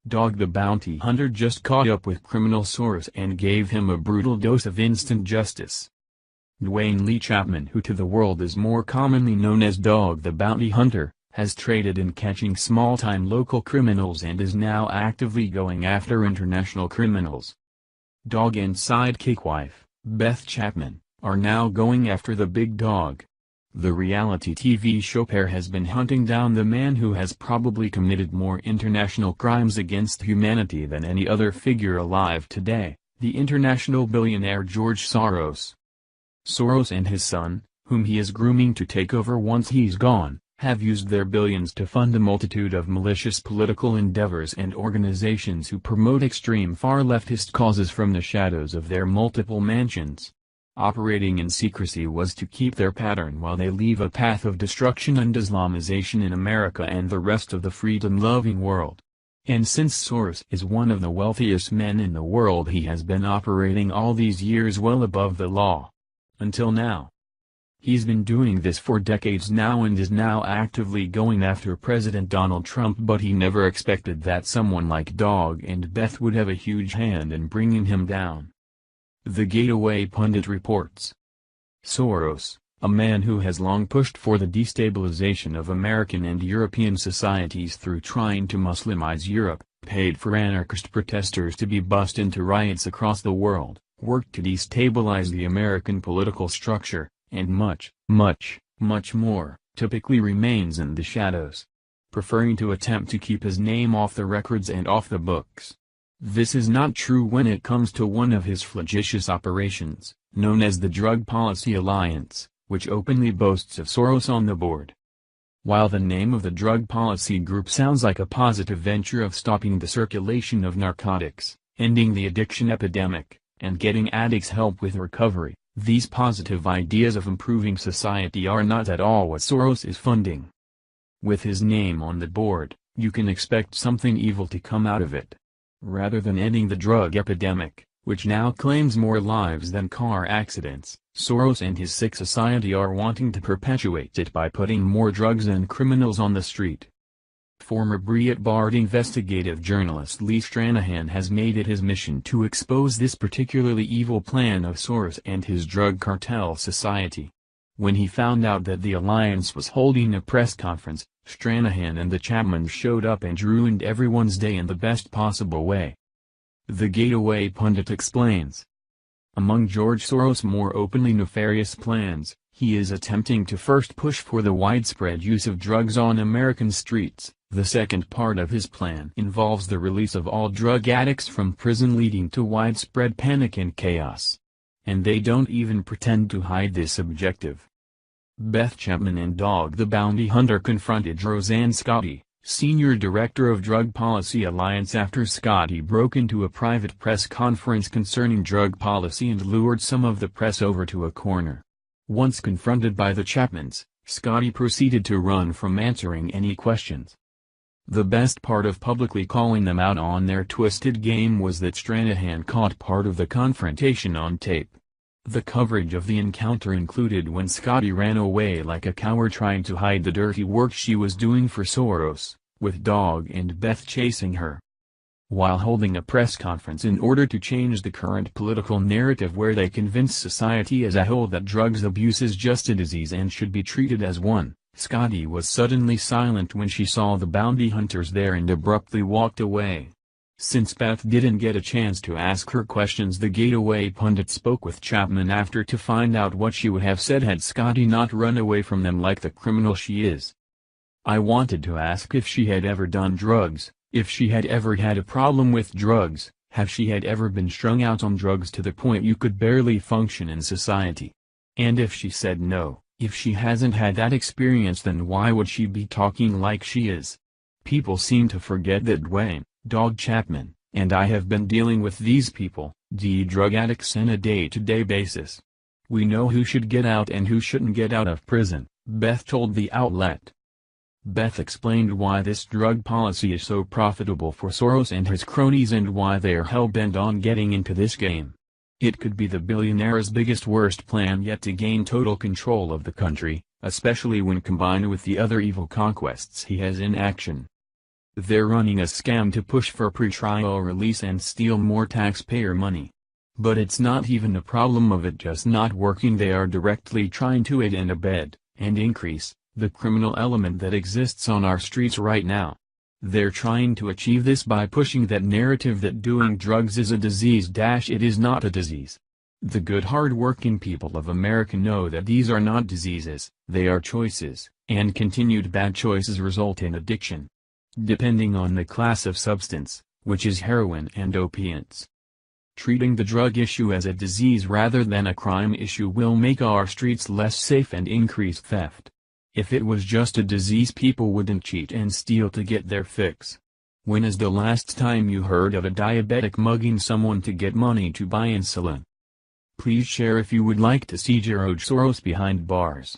Dog the bounty hunter just caught up with criminal Soros and gave him a brutal dose of instant justice. Dwayne Lee Chapman, who to the world is more commonly known as Dog the Bounty Hunter, has traded in catching small-time local criminals and is now actively going after international criminals. Dog and sidekick wife, Beth Chapman, are now going after the big dog. The reality TV show pair has been hunting down the man who has probably committed more international crimes against humanity than any other figure alive today, the international billionaire George Soros. Soros and his son, whom he is grooming to take over once he's gone, have used their billions to fund a multitude of malicious political endeavors and organizations who promote extreme far-leftist causes from the shadows of their multiple mansions. Operating in secrecy was to keep their pattern while they leave a path of destruction and Islamization in America and the rest of the freedom-loving world. And since Soros is one of the wealthiest men in the world, he has been operating all these years well above the law. Until now. He's been doing this for decades now and is now actively going after President Donald Trump, but he never expected that someone like Dog and Beth would have a huge hand in bringing him down. The Gateway Pundit reports. Soros, a man who has long pushed for the destabilization of American and European societies through trying to Muslimize Europe, paid for anarchist protesters to be bussed into riots across the world, worked to destabilize the American political structure, and much more, typically remains in the shadows, preferring to attempt to keep his name off the records and off the books. This is not true when it comes to one of his flagitious operations, known as the Drug Policy Alliance, which openly boasts of Soros on the board. While the name of the Drug Policy Group sounds like a positive venture of stopping the circulation of narcotics, ending the addiction epidemic, and getting addicts help with recovery, these positive ideas of improving society are not at all what Soros is funding. With his name on the board, you can expect something evil to come out of it. Rather than ending the drug epidemic, which now claims more lives than car accidents, Soros and his sick society are wanting to perpetuate it by putting more drugs and criminals on the street. Former Breitbart investigative journalist Lee Stranahan has made it his mission to expose this particularly evil plan of Soros and his drug cartel society. When he found out that the alliance was holding a press conference, Stranahan and the Chapmans showed up and ruined everyone's day in the best possible way. The Gateway Pundit explains. Among George Soros' more openly nefarious plans, he is attempting to first push for the widespread use of drugs on American streets. The second part of his plan involves the release of all drug addicts from prison, leading to widespread panic and chaos. And they don't even pretend to hide this objective. Beth Chapman and Dog the Bounty Hunter confronted Roseanne Scotti, Senior Director of Drug Policy Alliance, after Scotti broke into a private press conference concerning drug policy and lured some of the press over to a corner. Once confronted by the Chapmans, Scotti proceeded to run from answering any questions. The best part of publicly calling them out on their twisted game was that Stranahan caught part of the confrontation on tape. The coverage of the encounter included when Scotti ran away like a coward trying to hide the dirty work she was doing for Soros, with Dog and Beth chasing her. While holding a press conference in order to change the current political narrative where they convince society as a whole that drugs abuse is just a disease and should be treated as one, Scotti was suddenly silent when she saw the bounty hunters there and abruptly walked away. Since Beth didn't get a chance to ask her questions, the Gateway Pundit spoke with Chapman after to find out what she would have said had Scotti not run away from them like the criminal she is. I wanted to ask if she had ever done drugs, if she had ever had a problem with drugs, if she had ever been strung out on drugs to the point you could barely function in society. And if she said no, if she hasn't had that experience, then why would she be talking like she is? People seem to forget that Dwayne, Dog Chapman, and I have been dealing with these people, drug addicts, on a day-to-day basis. We know who should get out and who shouldn't get out of prison, Beth told the outlet. Beth explained why this drug policy is so profitable for Soros and his cronies and why they are hell-bent on getting into this game. It could be the billionaire's biggest worst plan yet to gain total control of the country, especially when combined with the other evil conquests he has in action. They're running a scam to push for pretrial release and steal more taxpayer money. But it's not even a problem of it just not working. They are directly trying to aid and abet, and increase, the criminal element that exists on our streets right now. They're trying to achieve this by pushing that narrative that doing drugs is a disease. It is not a disease. The good hard-working people of America know that these are not diseases, they are choices, and continued bad choices result in addiction. Depending on the class of substance, which is heroin and opiates. Treating the drug issue as a disease rather than a crime issue will make our streets less safe and increase theft. If it was just a disease, people wouldn't cheat and steal to get their fix. When is the last time you heard of a diabetic mugging someone to get money to buy insulin? Please share if you would like to see George Soros behind bars.